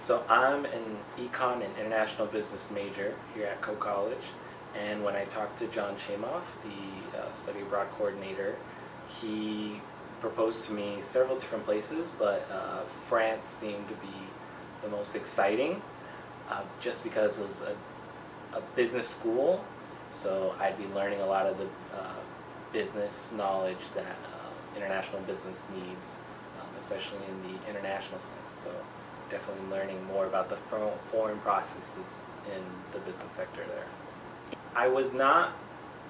So I'm an econ and international business major here at Coe College, and when I talked to John Chamoff, the study abroad coordinator, he proposed to me several different places, but France seemed to be the most exciting, just because it was a business school, so I'd be learning a lot of the business knowledge that international business needs, especially in the international sense. So definitely learning more about the foreign processes in the business sector there. I was not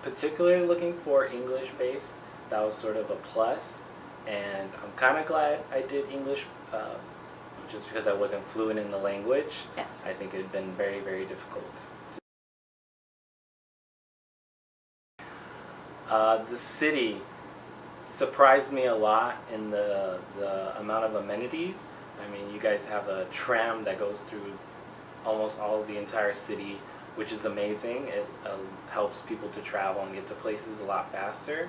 particularly looking for English-based. That was sort of a plus, and I'm kind of glad I did English, just because I wasn't fluent in the language. Yes. I think it had been very, very difficult. The city surprised me a lot in the amount of amenities. I mean, you guys have a tram that goes through almost all of the entire city, which is amazing. It helps people to travel and get to places a lot faster,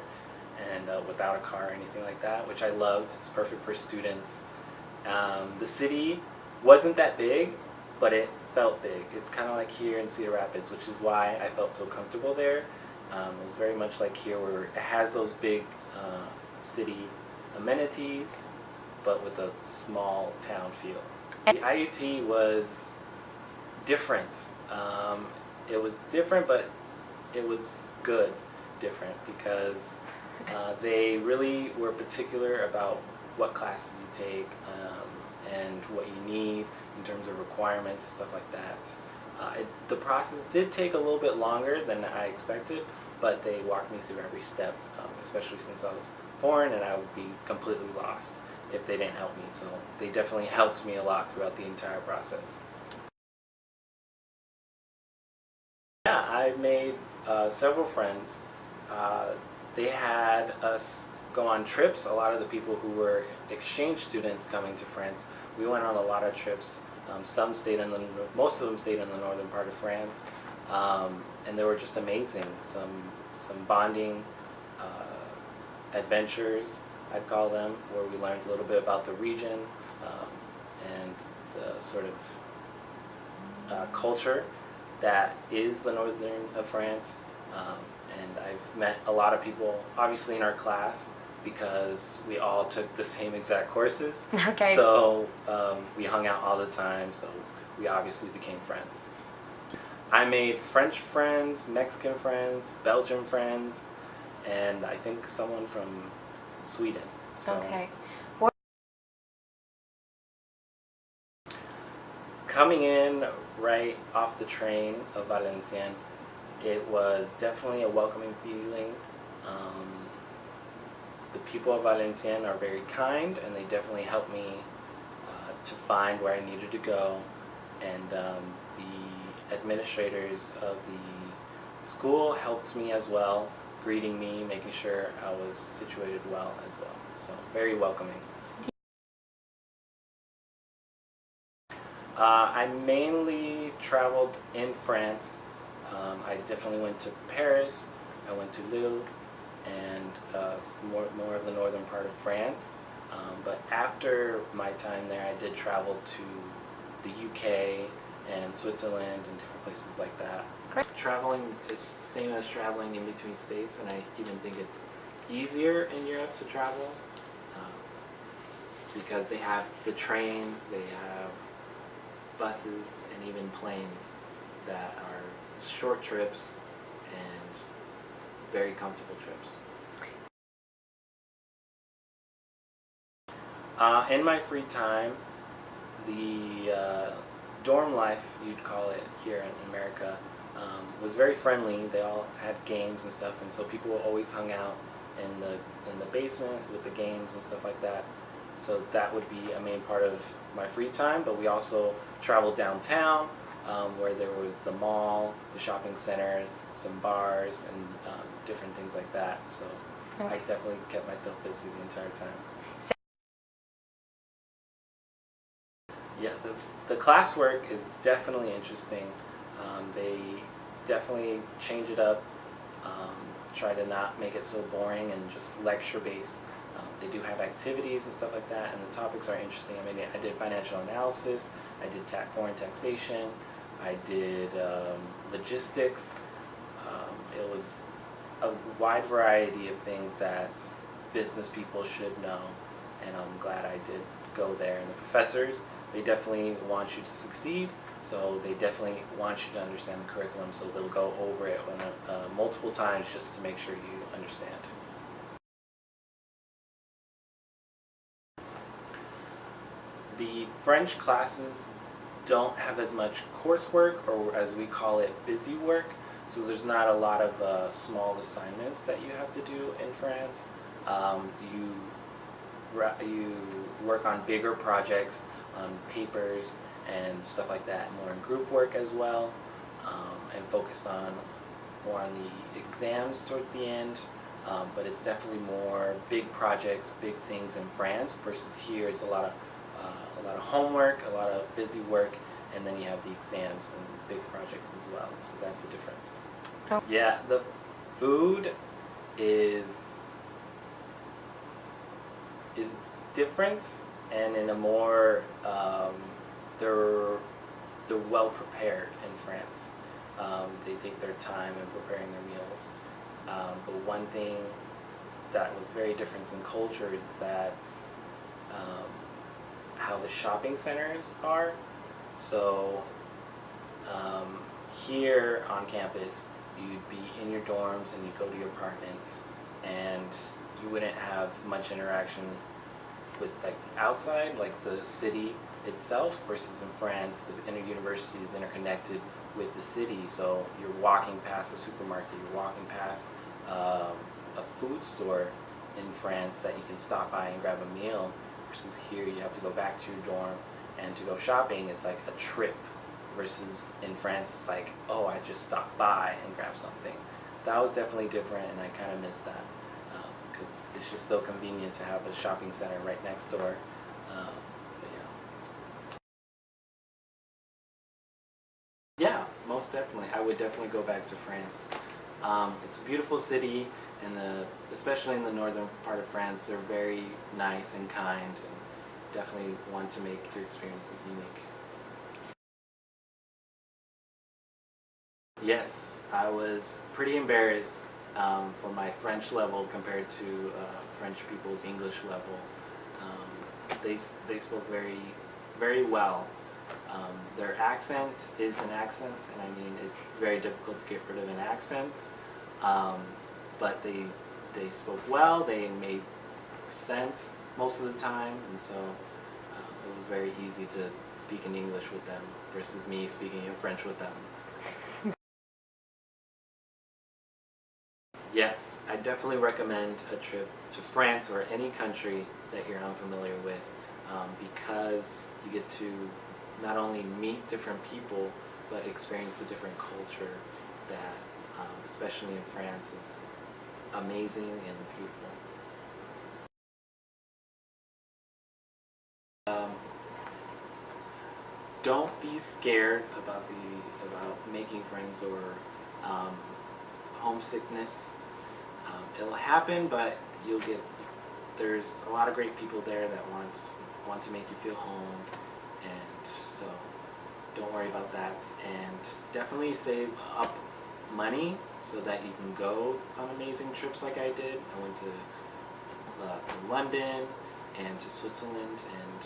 and without a car or anything like that, which I loved. It's perfect for students. The city wasn't that big, but it felt big. It's kind of like here in Cedar Rapids, which is why I felt so comfortable there. It was very much like here, where it has those big city amenities, but with a small town feel. The IUT was different. It was different, but it was good different, because they really were particular about what classes you take and what you need in terms of requirements and stuff like that. The process did take a little bit longer than I expected, but they walked me through every step, especially since I was foreign and I would be completely lost if they didn't help me. So they definitely helped me a lot throughout the entire process. Yeah, I made several friends. They had us go on trips. A lot of the people who were exchange students coming to France, we went on a lot of trips. Most of them stayed in the northern part of France, and they were just amazing. Some bonding adventures, I'd call them, where we learned a little bit about the region and the sort of culture that is the northern of France. And I've met a lot of people, obviously in our class, because we all took the same exact courses. Okay. So we hung out all the time, so we obviously became friends. I made French friends, Mexican friends, Belgian friends, and I think someone from Sweden. So Okay. coming in right off the train of Valenciennes, it was definitely a welcoming feeling. The people of Valenciennes are very kind, and they definitely helped me to find where I needed to go. And the administrators of the school helped me as well, greeting me, making sure I was situated well as well. So very welcoming. I mainly traveled in France. I definitely went to Paris, I went to Lille, and more of the northern part of France. But after my time there, I did travel to the UK and Switzerland and different places like that. Great. Traveling is the same as traveling in between states, and I even think it's easier in Europe to travel because they have the trains, they have buses, and even planes that are short trips and very comfortable trips. In my free time, the dorm life, you'd call it here in America, was very friendly. They all had games and stuff, and so people always hung out in the basement with the games and stuff like that. So that would be a main part of my free time, but we also traveled downtown, where there was the mall, the shopping center, some bars, and different things like that. So I definitely kept myself busy the entire time. Yeah, the classwork is definitely interesting. They definitely change it up, try to not make it so boring and just lecture based. they do have activities and stuff like that, and the topics are interesting. I mean, I did financial analysis, I did foreign taxation, I did logistics. It was a wide variety of things that business people should know, and I'm glad I did go there. And the professors, they definitely want you to succeed, so they definitely want you to understand the curriculum, so they'll go over it multiple times just to make sure you understand. The French classes don't have as much coursework, or as we call it, busy work, so there's not a lot of small assignments that you have to do in France. You work on bigger projects, on papers and stuff like that, more in group work as well, and focus more on the exams towards the end. But it's definitely more big projects, big things in France versus here. It's a lot of homework, a lot of busy work, and then you have the exams and big projects as well. So that's a difference. Oh. Yeah, the food is different, and in a more they're well prepared in France. They take their time in preparing their meals. But one thing that was very different in culture is that how the shopping centers are. So here on campus, you'd be in your dorms and you'd go to your apartments, and you wouldn't have much interaction with like outside, like the city itself, versus in France, the university is interconnected with the city. So you're walking past a supermarket, you're walking past a food store in France that you can stop by and grab a meal, versus here you have to go back to your dorm, and to go shopping is like a trip, versus in France it's like, oh, I just stopped by and grabbed something. That was definitely different, and I kind of missed that, because it's just so convenient to have a shopping center right next door. But yeah, most definitely. I would definitely go back to France. It's a beautiful city, and especially in the northern part of France, they're very nice and kind, and definitely want to make your experience unique. Yes, I was pretty embarrassed for my French level compared to French people's English level. They spoke very, very well. Their accent is an accent, and I mean, it's very difficult to get rid of an accent. But they spoke well. They made sense most of the time, and so it was very easy to speak in English with them versus me speaking in French with them. Yes, I definitely recommend a trip to France or any country that you're unfamiliar with, because you get to not only meet different people, but experience a different culture that, especially in France, is amazing and beautiful. Don't be scared about making friends or homesickness. It'll happen, but there's a lot of great people there that want to make you feel home, and so don't worry about that. And definitely save up money so that you can go on amazing trips like I did. I went to London and to Switzerland, and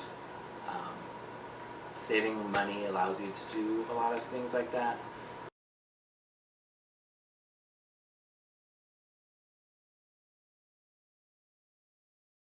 saving money allows you to do a lot of things like that.